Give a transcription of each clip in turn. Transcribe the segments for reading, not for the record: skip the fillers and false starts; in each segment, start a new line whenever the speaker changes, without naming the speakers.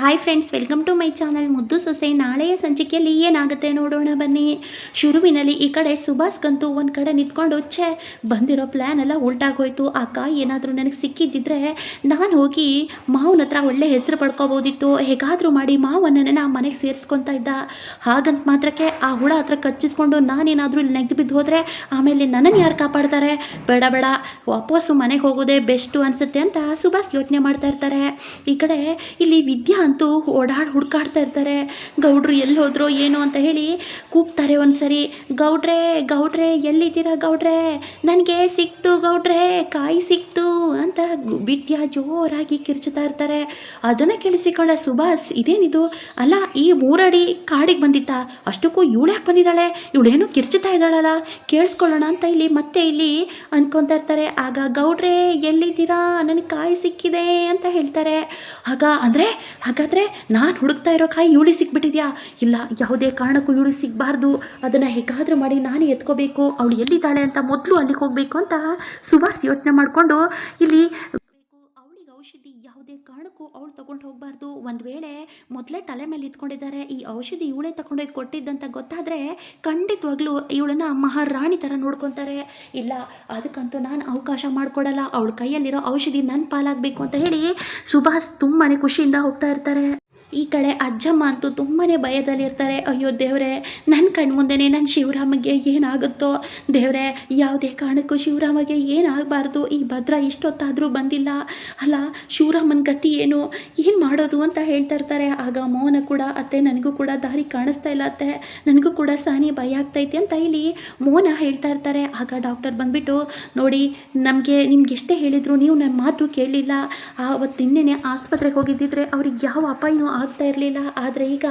Hi friends, welcome to my channel ಮುದ್ದು ಸೊಸೆ. ನಾಳೆಯ ಸಂಚಿಕೆಯಲ್ಲಿ ಏನಾಗುತ್ತೆ ನೋಡೋಣ ಬನ್ನಿ. ಶುರುವಿನಲ್ಲಿ ಈ ಕಡೆ ಸುಭಾಸ್ಗಂತೂ ಒಂದು ಕಡೆ ನಿಂತ್ಕೊಂಡು ಬಂದಿರೋ ಪ್ಲ್ಯಾನ್ ಎಲ್ಲ ಉಲ್ಟಾಗೋಯ್ತು. ಆ ಕಾಯಿ ಏನಾದರೂ ನನಗೆ ಸಿಕ್ಕಿದ್ದಿದ್ರೆ ನಾನು ಹೋಗಿ ಮಾವನ ಹತ್ರ ಒಳ್ಳೆ ಹೆಸರು ಪಡ್ಕೋಬೋದಿತ್ತು. ಹೇಗಾದರೂ ಮಾಡಿ ಮಾವನನ್ನು ಮನೆಗೆ ಸೇರಿಸ್ಕೊತಾ ಇದ್ದ. ಹಾಗಂತ ಮಾತ್ರಕ್ಕೆ ಆ ಹುಳ ಹತ್ರ ಕಚ್ಚಿಸ್ಕೊಂಡು ನಾನೇನಾದರೂ ಇಲ್ಲಿ ನೆಗೆದು ಬಿದ್ದು ಹೋದರೆ ಆಮೇಲೆ ನನ್ನನ್ನು ಯಾರು ಕಾಪಾಡ್ತಾರೆ? ಬೇಡ ಬೇಡ, ವಾಪಸ್ಸು ಮನೆಗೆ ಹೋಗೋದೇ ಬೆಸ್ಟು ಅನಿಸುತ್ತೆ ಅಂತ ಸುಭಾಸ್ ಯೋಚನೆ ಮಾಡ್ತಾ ಇರ್ತಾರೆ. ಈ ಕಡೆ ಇಲ್ಲಿ ವಿದ್ಯಾ ಅಂತೂ ಹುಡ್ಕಾಡ್ತಾ ಇರ್ತಾರೆ. ಗೌಡ್ರು ಎಲ್ಲಿ ಹೋದ್ರೋ ಏನೋ ಅಂತ ಹೇಳಿ ಕೂಗ್ತಾರೆ ಒಂದ್ಸರಿ. ಗೌಡ್ರೆ ಗೌಡ್ರೆ ಎಲ್ಲಿದ್ದೀರಾ ಗೌಡ್ರೆ? ನನಗೆ ಸಿಕ್ತು ಗೌಡ್ರೆ, ಕಾಯಿ ಸಿಕ್ತು ಅಂತ ವಿದ್ಯಾ ಜೋರಾಗಿ ಕಿರ್ಚುತ್ತಾ ಇರ್ತಾರೆ. ಅದನ್ನು ಕೇಳಿಸಿಕೊಂಡ ಸುಭಾಸ್, ಇದೇನಿದು? ಅಲ್ಲ, ಈ 3 ಅಡಿ ಕಾಡಿಗೆ ಬಂದಿತ್ತ, ಅಷ್ಟಕ್ಕೂ ಇವಳು ಯಾಕೆ ಬಂದಿದ್ದಾಳೆ? ಇವಳೇನು ಕಿರ್ಚುತ್ತಾ ಇದ್ದಾಳಲ್ಲ, ಕೇಳಿಸ್ಕೊಳ್ಳೋಣ ಅಂತ ಮತ್ತೆ ಇಲ್ಲಿ ಅನ್ಕೊತಾ ಇರ್ತಾರೆ. ಆಗ ಗೌಡ್ರೆ ಎಲ್ಲಿದ್ದೀರಾ, ನನಗೆ ಕಾಯಿ ಸಿಕ್ಕಿದೆ ಅಂತ ಹೇಳ್ತಾರೆ. ಹಾಗಾದರೆ ನಾನು ಹುಡುಕ್ತಾ ಇರೋ ಕಾಯಿ ಇವಳಿಗೆ ಸಿಕ್ಬಿಟ್ಟಿದ್ಯಾ? ಇಲ್ಲ, ಯಾವುದೇ ಕಾರಣಕ್ಕೂ ಇವಳಿಗೆ ಸಿಗಬಾರ್ದು. ಅದನ್ನು ಹೇಗಾದರೂ ಮಾಡಿ ನಾನೇ ಎತ್ಕೋಬೇಕು. ಅವಳು ಎಲ್ಲಿದ್ದಾಳೆ ಅಂತ ಮೊದಲು ಅಲ್ಲಿಗೆ ಹೋಗಬೇಕು ಅಂತ ಸುಭಾಸ್ ಯೋಚನೆ ಮಾಡಿಕೊಂಡು ಇಲ್ಲಿ ಅವಳಿಗೆ ಔಷಧಿ ಯಾವುದೇ ಕಾರಣಕ್ಕೂ ಅವಳು ತೊಗೊಂಡು ಹೋಗಬಾರ್ದು. ಒಂದು ವೇಳೆ ಮೊದಲೇ ತಲೆ ಮೇಲೆ ಇಟ್ಕೊಂಡಿದ್ದಾರೆ, ಈ ಔಷಧಿ ಇವಳೇ ತಗೊಂಡೋಗಿ ಕೊಟ್ಟಿದ್ದಂತ ಗೊತ್ತಾದರೆ ಖಂಡಿತವಾಗ್ಲೂ ಇವಳನ್ನ ಮಹಾರಾಣಿ ಥರ ನೋಡ್ಕೊತಾರೆ. ಇಲ್ಲ, ಅದಕ್ಕಂತೂ ನಾನು ಅವಕಾಶ ಮಾಡಿಕೊಡಲ್ಲ. ಅವಳ ಕೈಯಲ್ಲಿರೋ ಔಷಧಿ ನನ್ನ ಪಾಲಾಗಬೇಕು ಅಂತ ಹೇಳಿ ಸುಭಾಸ್ ತುಂಬಾ ಖುಷಿಯಿಂದ ಹೋಗ್ತಾ ಇರ್ತಾರೆ. ಈ ಕಡೆ ಅಜ್ಜಮ್ಮ ಅಂತೂ ತುಂಬಾ ಭಯದಲ್ಲಿರ್ತಾರೆ. ಅಯ್ಯೋ ದೇವರೇ, ನನ್ನ ಕಣ್ಮುಂದೆನೇ ನನ್ನ ಶಿವರಾಮಗೆ ಏನಾಗುತ್ತೋ ದೇವರೇ, ಯಾವುದೇ ಕಾರಣಕ್ಕೂ ಶಿವರಾಮಗೆ ಏನಾಗಬಾರ್ದು. ಈ ಭದ್ರ ಇಷ್ಟೊತ್ತಾದರೂ ಬಂದಿಲ್ಲ ಅಲ್ಲ, ಶಿವರಾಮನ ಗತಿ ಏನು ಮಾಡೋದು ಅಂತ ಹೇಳ್ತಾ ಇರ್ತಾರೆ. ಆಗ ಮೋಹನ ಕೂಡ, ಅತ್ತೆ ನನಗೂ ಕೂಡ ದಾರಿ ಕಾಣಿಸ್ತಾ ಇಲ್ಲ ಅತ್ತೆ, ನನಗೂ ಕೂಡ ಸಾನಿ ಭಯ ಆಗ್ತೈತೆ ಅಂತ ಇಲ್ಲಿ ಮೋಹನ ಹೇಳ್ತಾ ಇರ್ತಾರೆ. ಆಗ ಡಾಕ್ಟರ್ ಬಂದುಬಿಟ್ಟು, ನೋಡಿ ನಿಮ್ಗೆ ಎಷ್ಟೇ ಹೇಳಿದ್ರು ನೀವು ನನ್ನ ಮಾತು ಕೇಳಲಿಲ್ಲ. ಅವತ್ತಿನ್ನೇ ಆಸ್ಪತ್ರೆಗೆ ಹೋಗಿದ್ದಿದ್ರೆ ಅವ್ರಿಗೆ ಯಾವ ಅಪಾಯನೂ ಆಗ್ತಾ ಇರಲಿಲ್ಲ. ಆದರೆ ಈಗ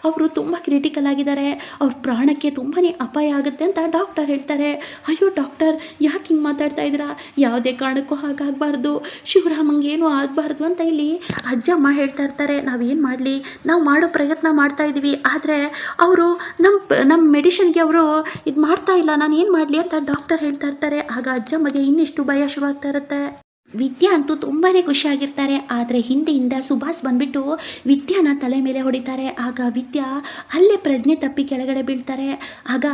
ಅವರು ತುಂಬ ಕ್ರಿಟಿಕಲ್ ಆಗಿದ್ದಾರೆ, ಅವ್ರ ಪ್ರಾಣಕ್ಕೆ ತುಂಬಾ ಅಪಾಯ ಆಗುತ್ತೆ ಅಂತ ಡಾಕ್ಟರ್ ಹೇಳ್ತಾರೆ. ಅಯ್ಯೋ ಡಾಕ್ಟರ್, ಯಾಕೆ ಹಿಂಗೆ ಮಾತಾಡ್ತಾ ಇದ್ದೀರಾ? ಯಾವುದೇ ಕಾರಣಕ್ಕೂ ಹಾಗಾಗಬಾರ್ದು, ಶಿವರಾಮಂಗೆ ಏನೂ ಆಗಬಾರ್ದು ಅಂತ ಇಲ್ಲಿ ಅಜ್ಜಮ್ಮ ಹೇಳ್ತಾ ಇರ್ತಾರೆ. ನಾವೇನು ಮಾಡಲಿ, ನಾವು ಮಾಡೋ ಪ್ರಯತ್ನ ಮಾಡ್ತಾ ಇದ್ದೀವಿ, ಆದರೆ ಅವರು ನಮ್ಮ ಮೆಡಿಷನ್ಗೆ ಅವರು ಇದು ಮಾಡ್ತಾ ಇಲ್ಲ, ನಾನು ಏನು ಮಾಡಲಿ ಅಂತ ಡಾಕ್ಟರ್ ಹೇಳ್ತಾ ಇರ್ತಾರೆ. ಆಗ ಅಜ್ಜಮ್ಮಗೆ ಇನ್ನಿಷ್ಟು ಭಯ ಶುರುವಾಗ್ತಾ ಇರುತ್ತೆ. ವಿದ್ಯಾ ಅಂತೂ ತುಂಬಾ ಖುಷಿಯಾಗಿರ್ತಾರೆ. ಆದರೆ ಹಿಂದೆಯಿಂದ ಸುಭಾಸ್ ಬಂದುಬಿಟ್ಟು ವಿದ್ಯಾನ ತಲೆ ಮೇಲೆ ಹೊಡಿತಾರೆ. ಆಗ ವಿದ್ಯಾ ಅಲ್ಲೇ ಪ್ರಜ್ಞೆ ತಪ್ಪಿ ಕೆಳಗಡೆ ಬೀಳ್ತಾರೆ. ಆಗ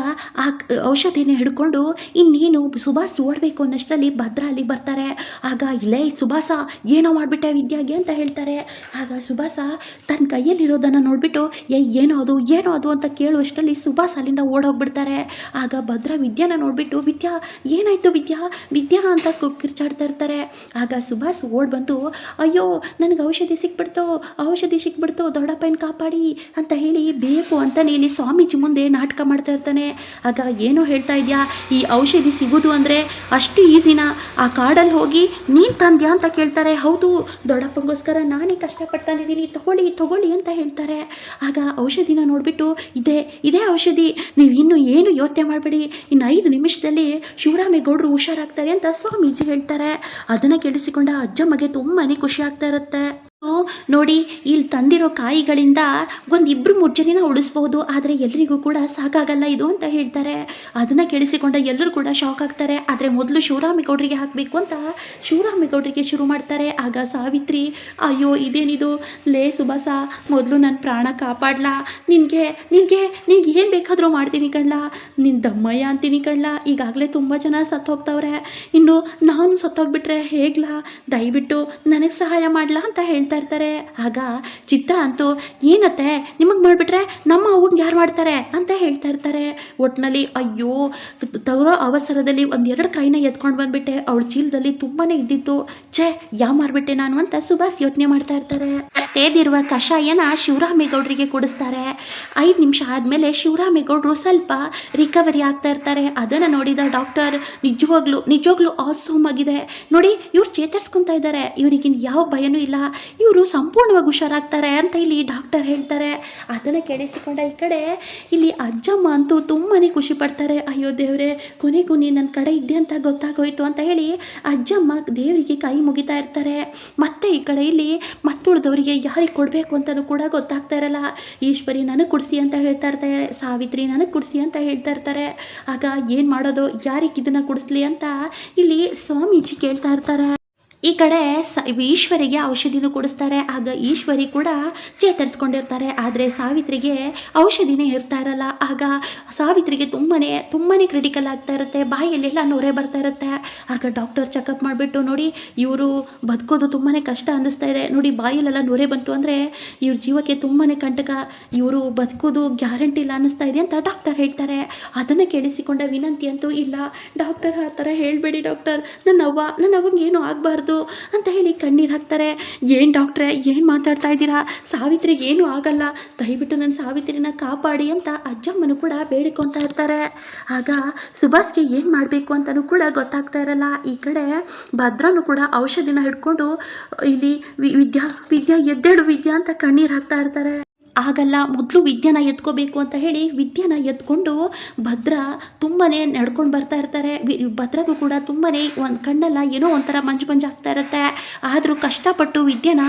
ಆ ಔಷಧಿನ ಹಿಡ್ಕೊಂಡು ಇನ್ನೇನು ಸುಭಾಸ್ ಓಡಬೇಕು ಅನ್ನೋಷ್ಟರಲ್ಲಿ ಭದ್ರ ಅಲ್ಲಿಗೆ ಬರ್ತಾರೆ. ಆಗ ಇಲ್ಲೇ ಸುಭಾಸ ಏನೋ ಮಾಡಿಬಿಟ್ಟೆ ವಿದ್ಯಾಗೆ ಅಂತ ಹೇಳ್ತಾರೆ. ಆಗ ಸುಭಾಸ ತನ್ನ ಕೈಯಲ್ಲಿರೋದನ್ನು ನೋಡಿಬಿಟ್ಟು ಏನೋ ಅದು ಅಂತ ಕೇಳುವಷ್ಟರಲ್ಲಿ ಸುಭಾಸ್ ಅಲ್ಲಿಂದ ಓಡೋಗ್ಬಿಡ್ತಾರೆ. ಆಗ ಭದ್ರ ವಿದ್ಯಾನ ನೋಡಿಬಿಟ್ಟು, ವಿದ್ಯಾ ಏನಾಯಿತು ವಿದ್ಯಾ ಅಂತ ಕಿರ್ಚಾಡ್ತಾ ಇರ್ತಾರೆ. ಆಗ ಸುಭಾಸ್ ಓಡ್ ಬಂದು, ಅಯ್ಯೋ ನನಗೆ ಔಷಧಿ ಸಿಕ್ಬಿಡ್ತು, ದೊಡ್ಡಪ್ಪನ ಕಾಪಾಡಿ ಅಂತ ಹೇಳಿ ಬೇಕು ಅಂತ ಇಲ್ಲಿ ಸ್ವಾಮೀಜಿ ಮುಂದೆ ನಾಟಕ ಮಾಡ್ತಾ ಇರ್ತಾನೆ. ಆಗ ಏನೋ ಹೇಳ್ತಾ ಇದೆಯಾ, ಈ ಔಷಧಿ ಸಿಗೋದು ಅಂದರೆ ಅಷ್ಟು ಈಸಿನಾ? ಆ ಕಾಡಲ್ಲಿ ಹೋಗಿ ನೀನು ತಂದ್ಯಾ ಅಂತ ಕೇಳ್ತಾರೆ. ಹೌದು, ದೊಡ್ಡಪ್ಪಂಗೋಸ್ಕರ ನಾನೇ ಕಷ್ಟಪಡ್ತಾನಿದ್ದೀನಿ, ತಗೊಳ್ಳಿ ಅಂತ ಹೇಳ್ತಾರೆ. ಆಗ ಔಷಧಿನ ನೋಡಿಬಿಟ್ಟು, ಇದೇ ಔಷಧಿ, ನೀವು ಇನ್ನೂ ಏನು ಯೋಚನೆ ಮಾಡಬೇಡಿ, ಇನ್ನು 5 ನಿಮಿಷದಲ್ಲಿ ಶಿವರಾಮೇಗೌಡರು ಹುಷಾರಾಗ್ತಾರೆ ಅಂತ ಸ್ವಾಮೀಜಿ ಹೇಳ್ತಾರೆ. ಅದನ್ನು ಕೇಳಿಸಿಕೊಂಡ ಅಜ್ಜಮ್ಮಗೆ ತುಂಬಾ ಖುಷಿ ಆಗ್ತಾ ಇರುತ್ತೆ. ನೋಡಿ, ಇಲ್ಲಿ ತಂದಿರೋ ಕಾಯಿಗಳಿಂದ 1-2-3 ಜನನ ಉಳಿಸ್ಬಹುದು, ಆದರೆ ಎಲ್ಲರಿಗೂ ಕೂಡ ಸಾಕಾಗಲ್ಲ ಇದು ಅಂತ ಹೇಳ್ತಾರೆ. ಅದನ್ನು ಕೇಳಿಸಿಕೊಂಡ ಎಲ್ಲರೂ ಕೂಡ ಶಾಕ್ ಆಗ್ತಾರೆ. ಆದರೆ ಮೊದಲು ಶಿವರಾಮೇಗೌಡರಿಗೆ ಹಾಕಬೇಕು ಅಂತ ಶಿವರಾಮೇಗೌಡರಿಗೆ ಶುರು ಮಾಡ್ತಾರೆ. ಆಗ ಸಾವಿತ್ರಿ, ಅಯ್ಯೋ ಇದೇನಿದು, ಲೇ ಸುಭಾಸ, ಮೊದಲು ನನ್ನ ಪ್ರಾಣ ಕಾಪಾಡಲಾ, ನಿನಗೆ ಏನು ಬೇಕಾದರೂ ಮಾಡ್ತೀನಿ ಕಣ್ಲ, ನಿನ್ನ ದಮ್ಮಯ್ಯ ಅಂತೀನಿ ಕಣ್ಲ, ಈಗಾಗಲೇ ತುಂಬ ಜನ ಸತ್ತೋಗ್ತವ್ರೆ, ಇನ್ನು ನಾನು ಸತ್ತೋಗ್ಬಿಟ್ರೆ ಹೇಗ್ಲಾ, ದಯವಿಟ್ಟು ನನಗೆ ಸಹಾಯ ಮಾಡಲಾ ಅಂತ ಹೇಳ್ತಾ ಇರ್ತಾರೆ. ಆಗ ಚಿತ್ರ ಅಂತೂ, ಏನತ್ತೆ ನಿಮಗೆ ಮಾಡಿಬಿಟ್ರೆ ನಮ್ಮ ಅವ್ವಂಗೆ ಯಾರು ಮಾಡ್ತಾರೆ ಅಂತ ಹೇಳ್ತಾ ಇರ್ತಾರೆ. ಒಟ್ಟಿನಲ್ಲಿ ಅಯ್ಯೋ ತವರೋ ಅವಸರದಲ್ಲಿ 1-2 ಕಾಯಿನ ಎತ್ಕೊಂಡು ಬಂದ್ಬಿಟ್ಟೆ, ಅವಳ ಚೀಲದಲ್ಲಿ ತುಂಬಾ ಇದ್ದಿತ್ತು, ಮಾರ್ಬಿಟ್ಟೆ ನಾನು ಅಂತ ಸುಭಾಸ್ ಯೋಚನೆ ಮಾಡ್ತಾ ಇರ್ತಾರೆ. ತೇದಿರುವ ಕಷಾಯನ ಶಿವರಾಮೇಗೌಡರಿಗೆ ಕುಡಿಸ್ತಾರೆ. 5 ನಿಮಿಷ ಆದಮೇಲೆ ಶಿವರಾಮೇಗೌಡರು ಸ್ವಲ್ಪ ರಿಕವರಿ ಆಗ್ತಾ ಇರ್ತಾರೆ. ಅದನ್ನು ನೋಡಿದ ಡಾಕ್ಟರ್, ನಿಜವಾಗ್ಲೂ ಆಸಮ್ ಆಗಿದೆ ನೋಡಿ, ಇವ್ರು ಚೇತರಿಸ್ಕೊತಾ ಇದ್ದಾರೆ, ಇವರಿಗಿನ್ ಯಾವ ಭಯನೂ ಇಲ್ಲ, ಇವರು ಸಂಪೂರ್ಣವಾಗಿ ಹುಷಾರಾಗ್ತಾರೆ ಅಂತ ಇಲ್ಲಿ ಡಾಕ್ಟರ್ ಹೇಳ್ತಾರೆ. ಅದನ್ನು ಕೇಳಿಸಿಕೊಂಡ ಈ ಕಡೆ ಇಲ್ಲಿ ಅಜ್ಜಮ್ಮ ಅಂತೂ ತುಂಬಾ ಖುಷಿ ಪಡ್ತಾರೆ. ಅಯ್ಯೋ ದೇವರೇ, ಕೊನೆಗೂ ನೀನು ನನ್ನ ಕಡೆ ಇದ್ದೆ ಅಂತ ಗೊತ್ತಾಗೋಯ್ತು ಅಂತ ಹೇಳಿ ಅಜ್ಜಮ್ಮ ದೇವರಿಗೆ ಕೈ ಮುಗಿತಾ ಇರ್ತಾರೆ. ಮತ್ತೆ ಈ ಕಡೆ ಇಲ್ಲಿ ಮತ್ತುಳಿದವರಿಗೆ ಯಾರಿಗೆ ಕೊಡಬೇಕು ಅಂತಲೂ ಕೂಡ ಗೊತ್ತಾಗ್ತಾ ಇರಲ್ಲ. ಈಶ್ವರಿ ನನಗೆ ಕುಡಿಸಿ ಅಂತ ಹೇಳ್ತಾ ಇರ್ತಾರೆ, ಸಾವಿತ್ರಿ ನನಗೆ ಕುಡಿಸಿ ಅಂತ ಹೇಳ್ತಾ ಇರ್ತಾರೆ. ಆಗ ಏನು ಮಾಡೋದು, ಯಾರಿಗೆ ಇದನ್ನು ಕುಡಿಸ್ಲಿ ಅಂತ ಇಲ್ಲಿ ಸ್ವಾಮೀಜಿ ಕೇಳ್ತಾ ಇರ್ತಾರೆ. ಈ ಕಡೆ ಈಶ್ವರಿಗೆ ಔಷಧಿನೂ ಕೊಡಿಸ್ತಾರೆ. ಆಗ ಈಶ್ವರಿ ಕೂಡ ಚೇತರಿಸ್ಕೊಂಡಿರ್ತಾರೆ. ಆದರೆ ಸಾವಿತ್ರಿಗೆ ಔಷಧಿನೇ ಇರ್ತಾ ಇರಲ್ಲ. ಆಗ ಸಾವಿತ್ರಿಗೆ ತುಂಬಾ ಕ್ರಿಟಿಕಲ್ ಆಗ್ತಾ ಇರುತ್ತೆ. ಬಾಯಲ್ಲೆಲ್ಲ ನೊರೆ ಬರ್ತಾ ಇರುತ್ತೆ. ಆಗ ಡಾಕ್ಟರ್ ಚೆಕಪ್ ಮಾಡಿಬಿಟ್ಟು ನೋಡಿ ಇವರು ಬದುಕೋದು ತುಂಬಾ ಕಷ್ಟ ಅನ್ನಿಸ್ತಾ ಇದೆ, ನೋಡಿ ಬಾಯಲ್ಲೆಲ್ಲ ನೊರೆ ಬಂತು ಅಂದರೆ ಇವ್ರ ಜೀವಕ್ಕೆ ತುಂಬಾ ಕಂಟಕ, ಇವರು ಬದುಕೋದು ಗ್ಯಾರಂಟಿ ಇಲ್ಲ ಅನ್ನಿಸ್ತಾ ಇದೆ ಅಂತ ಡಾಕ್ಟರ್ ಹೇಳ್ತಾರೆ. ಅದನ್ನು ಕೇಳಿಸಿಕೊಂಡ ವಿನಂತಿ ಅಂತೂ ಇಲ್ಲ ಡಾಕ್ಟರ್ ಆ ಥರ ಹೇಳಬೇಡಿ ಡಾಕ್ಟರ್, ನನ್ನ ಅವ್ವಂಗೆ ಏನೂ ಆಗಬಾರ್ದು ಅಂತ ಹೇಳಿ ಕಣ್ಣೀರು ಹಾಕ್ತಾರೆ. ಏನು ಡಾಕ್ಟ್ರೆ ಏನು ಮಾತಾಡ್ತಾ ಇದ್ದೀರಾ, ಸಾವಿತ್ರಿಗೆ ಏನೂ ಆಗಲ್ಲ, ದಯವಿಟ್ಟು ನನ್ನ ಸಾವಿತ್ರಿನ ಕಾಪಾಡಿ ಅಂತ ಅಜ್ಜಮ್ಮನು ಕೂಡ ಬೇಡಿಕೊತಾ ಇರ್ತಾರೆ. ಆಗ ಸುಭಾಷ್ಗೆ ಏನು ಮಾಡಬೇಕು ಅಂತಲೂ ಕೂಡ ಗೊತ್ತಾಗ್ತಾ ಇರಲ್ಲ. ಈ ಕಡೆ ಭದ್ರನು ಕೂಡ ಔಷಧಿನ ಹಿಡ್ಕೊಂಡು ಇಲ್ಲಿ ವಿದ್ಯಾ ಎದ್ದೇಳು ವಿದ್ಯಾ ಅಂತ ಕಣ್ಣೀರು ಹಾಕ್ತಾ ಇರ್ತಾರೆ. ಆಗಲ್ಲ, ಮೊದಲು ವಿದ್ಯಾನ ಎತ್ಕೋಬೇಕು ಅಂತ ಹೇಳಿ ವಿದ್ಯಾನ ಎತ್ಕೊಂಡು ಭದ್ರ ತುಂಬಾ ನಡ್ಕೊಂಡು ಬರ್ತಾ ಇರ್ತಾರೆ. ಭದ್ರಗೂ ಕೂಡ ತುಂಬಾ ಒಂದು ಕಣ್ಣೆಲ್ಲ ಏನೋ ಒಂಥರ ಮಂಜು ಆಗ್ತಾ ಇರುತ್ತೆ. ಆದರೂ ಕಷ್ಟಪಟ್ಟು ವಿದ್ಯಾನ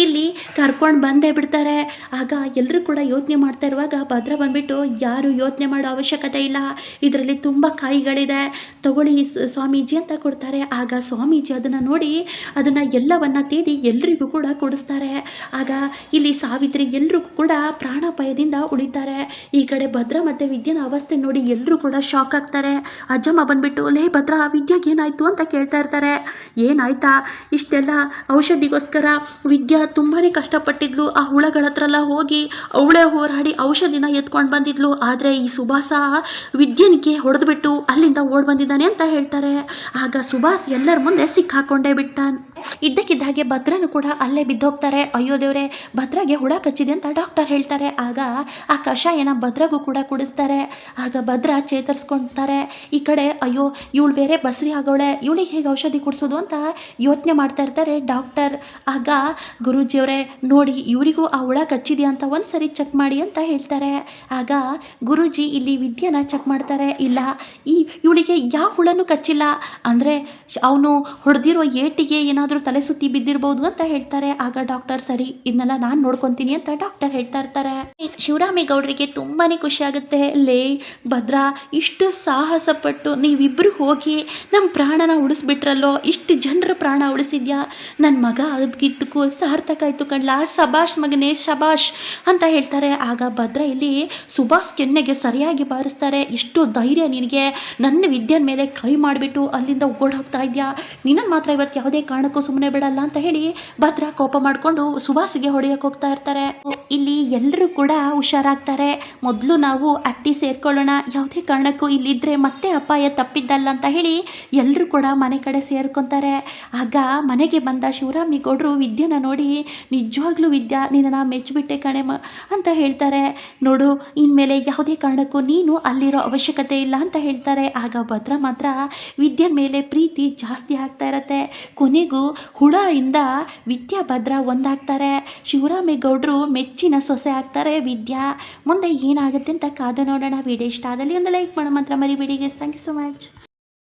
ಇಲ್ಲಿ ಕರ್ಕೊಂಡು ಬಂದೇ ಬಿಡ್ತಾರೆ. ಆಗ ಎಲ್ಲರೂ ಕೂಡ ಯೋಚನೆ ಮಾಡ್ತಾ ಇರುವಾಗ ಭದ್ರ ಬಂದುಬಿಟ್ಟು ಯಾರು ಯೋಚನೆ ಮಾಡೋ ಅವಶ್ಯಕತೆ ಇಲ್ಲ, ಇದರಲ್ಲಿ ತುಂಬ ಕಾಯಿಗಳಿದೆ, ತಗೊಳ್ಳಿ ಸ್ವಾಮೀಜಿ ಅಂತ ಕೊಡ್ತಾರೆ. ಆಗ ಸ್ವಾಮೀಜಿ ಅದನ್ನು ನೋಡಿ ಅದನ್ನು ಎಲ್ಲವನ್ನ ತೇದಿ ಎಲ್ರಿಗೂ ಕೂಡ ಕೊಡಿಸ್ತಾರೆ. ಆಗ ಇಲ್ಲಿ ಸಾವಿತ್ರಿ ಎಲ್ಲರೂ ಕೂಡ ಪ್ರಾಣಾಪಾಯದಿಂದ ಉಳಿತಾರೆ. ಈ ಕಡೆ ಭದ್ರ ಮತ್ತು ವಿದ್ಯಾನ ಅವಸ್ಥೆ ನೋಡಿ ಎಲ್ಲರೂ ಕೂಡ ಶಾಕ್ ಆಗ್ತಾರೆ. ಅಜ್ಜಮ್ಮ ಬಂದ್ಬಿಟ್ಟು ಲೇ ಭದ್ರ ವಿದ್ಯಾಗೆ ಏನಾಯಿತು ಅಂತ ಕೇಳ್ತಾ ಇರ್ತಾರೆ. ಏನಾಯ್ತಾ, ಇಷ್ಟೆಲ್ಲ ಔಷಧಿಗೋಸ್ಕರ ವಿದ್ಯಾ ತುಂಬಾ ಕಷ್ಟಪಟ್ಟಿದ್ಲು, ಆ ಹುಳಗಳ ಹತ್ರ ಎಲ್ಲ ಹೋಗಿ ಅವಳೇ ಹೋರಾಡಿ ಔಷಧಿನ ಎತ್ಕೊಂಡು ಬಂದಿದ್ಲು. ಆದರೆ ಈ ಸುಭಾಸ ವಿದ್ಯನಿಗೆ ಹೊಡೆದ್ಬಿಟ್ಟು ಅಲ್ಲಿಂದ ಓಡ್ ಬಂದಿದ್ದಾನೆ ಅಂತ ಹೇಳ್ತಾರೆ. ಆಗ ಸುಭಾಸ್ ಎಲ್ಲರ ಮುಂದೆ ಸಿಕ್ಕಾಕೊಂಡೇ ಬಿಟ್ಟ. ಇದ್ದಕ್ಕಿದ್ದ ಹಾಗೆ ಭದ್ರನು ಕೂಡ ಅಲ್ಲೇ ಬಿದ್ದೋಗ್ತಾರೆ. ಅಯ್ಯೋ ದೇವ್ರೆ, ಭದ್ರಾಗೆ ಹುಳ ಕಚ್ಚಿದೆ ಅಂತ ಡಾಕ್ಟರ್ ಹೇಳ್ತಾರೆ. ಆಗ ಆ ಕಷಾಯನ ಭದ್ರಗೂ ಕೂಡ ಕುಡಿಸ್ತಾರೆ. ಆಗ ಭದ್ರ ಚೇತರಿಸ್ಕೊಳ್ತಾರೆ. ಈ ಕಡೆ ಅಯ್ಯೋ ಇವಳು ಬೇರೆ ಬಸರಿ ಆಗೋಳೆ, ಇವಳಿಗೆ ಹೇಗೆ ಔಷಧಿ ಕುಡಿಸೋದು ಅಂತ ಯೋಚನೆ ಮಾಡ್ತಾ ಇರ್ತಾರೆ ಡಾಕ್ಟರ್. ಆಗ ಗುರೂಜಿಯವರೇ ನೋಡಿ ಇವರಿಗೂ ಆ ಹುಳ ಕಚ್ಚಿದೆಯಾ ಅಂತ ಒಂದು ಸರಿ ಚೆಕ್ ಮಾಡಿ ಅಂತ ಹೇಳ್ತಾರೆ. ಆಗ ಗುರೂಜಿ ಇಲ್ಲಿ ವಿದ್ಯಾನ ಚೆಕ್ ಮಾಡ್ತಾರೆ. ಇಲ್ಲ, ಇವಳಿಗೆ ಯಾವ ಹುಳನೂ ಕಚ್ಚಿಲ್ಲ, ಅಂದರೆ ಅವನು ಹೊಡೆದಿರೋ ಏಟಿಗೆ ಏನಾದರೂ ತಲೆ ಸುತ್ತಿ ಬಿದ್ದಿರ್ಬೋದು ಅಂತ ಹೇಳ್ತಾರೆ. ಆಗ ಡಾಕ್ಟರ್ ಸರಿ ಇದನ್ನೆಲ್ಲ ನಾನು ನೋಡ್ಕೊತೀನಿ ಅಂತ ಡಾಕ್ಟರ್ ಹೇಳ್ತಾ ಇರ್ತಾರೆ. ಶಿವರಾಮೇಗೌಡರಿಗೆ ತುಂಬಾ ಖುಷಿ ಆಗುತ್ತೆ. ಲೇ ಭದ್ರಾ, ಇಷ್ಟು ಸಾಹಸ ಪಟ್ಟು ನೀವಿಬ್ಬರು ಹೋಗಿ ನಮ್ಮ ಪ್ರಾಣನ ಉಳಿಸ್ಬಿಟ್ರಲ್ಲೋ, ಇಷ್ಟು ಜನರ ಪ್ರಾಣ ಉಳಿಸಿದ್ಯಾ, ನನ್ನ ಮಗ ಅದಕ್ಕಿದ್ದಕ್ಕೂ ಸಾರ್ಥಕ ಆಯಿತು ಕಣ್ಲಾ, ಸಬಾಷ್ ಮಗನೇ ಶಬಾಷ್ ಅಂತ ಹೇಳ್ತಾರೆ. ಆಗ ಭದ್ರ ಇಲ್ಲಿ ಸುಭಾಷ್ ಕೆನ್ನೆಗೆ ಸರಿಯಾಗಿ ಬಾರಿಸ್ತಾರೆ. ಎಷ್ಟು ಧೈರ್ಯ ನಿನಗೆ, ನನ್ನ ವಿದ್ಯೆ ಮೇಲೆ ಕೈ ಮಾಡಿಬಿಟ್ಟು ಅಲ್ಲಿಂದ ಓಡ್ ಹೋಗ್ತಾ ಇದೆಯಾ, ನಿನ್ನನ್ನು ಮಾತ್ರ ಇವತ್ತು ಯಾವುದೇ ಕಾರಣಕ್ಕೂ ಸುಮ್ಮನೆ ಬಿಡಲ್ಲ ಅಂತ ಹೇಳಿ ಭದ್ರ ಕೋಪ ಮಾಡಿಕೊಂಡು ಸುಭಾಸ್ಗೆ ಹೊಡೆಯಕ್ಕೆ ಹೋಗ್ತಾ ಇರ್ತಾರೆ. ಇಲ್ಲಿ ಎಲ್ಲರೂ ಕೂಡ ಹುಷಾರಾಗ್ತಾರೆ. ಮೊದಲು ನಾವು ಅಟ್ಟಿ ಸೇರ್ಕೊಳ್ಳೋಣ, ಯಾವುದೇ ಕಾರಣಕ್ಕೂ ಇಲ್ಲಿದ್ದರೆ ಮತ್ತೆ ಅಪಾಯ ತಪ್ಪಿದ್ದಲ್ಲ ಅಂತ ಹೇಳಿ ಎಲ್ಲರೂ ಕೂಡ ಮನೆ ಕಡೆ ಸೇರ್ಕೊತಾರೆ. ಆಗ ಮನೆಗೆ ಬಂದ ಶಿವರಾಮೇಗೌಡರು ವಿದ್ಯೆನ ನೋಡಿ ನಿಜವಾಗ್ಲೂ ವಿದ್ಯಾ ನಿನ್ನ ಮೆಚ್ಚಿಬಿಟ್ಟೆ ಕಣೆ ಅಂತ ಹೇಳ್ತಾರೆ. ನೋಡು, ಇನ್ಮೇಲೆ ಯಾವುದೇ ಕಾರಣಕ್ಕೂ ನೀನು ಅಲ್ಲಿರೋ ಅವಶ್ಯಕತೆ ಇಲ್ಲ ಅಂತ ಹೇಳ್ತಾರೆ. ಆಗ ಭದ್ರ ಮಾತ್ರ ವಿದ್ಯೆ ಮೇಲೆ ಪ್ರೀತಿ ಜಾಸ್ತಿ ಆಗ್ತಾ ಇರತ್ತೆ. ಕೊನೆಗೂ ಹುಳದಿಂದ ವಿದ್ಯಾ ಭದ್ರ ಒಂದಾಗ್ತಾರೆ. ಶಿವರಾಮೇಗೌಡರು ಮೆಚ್ಚಿನ ಸೊಸೆ ಆಗ್ತಾರೆ ವಿದ್ಯಾ. ಮುಂದೆ ಏನಾಗುತ್ತೆ ಅಂತ ಕಾದು ನೋಡೋಣ. ವಿಡಿಯೋ ಇಷ್ಟ ಆದಲ್ಲಿ ಒಂದು ಲೈಕ್ ಮಾಡೋ ಮಾತ್ರ ಮರಿಬೇಡಿ guys. Thank you so much.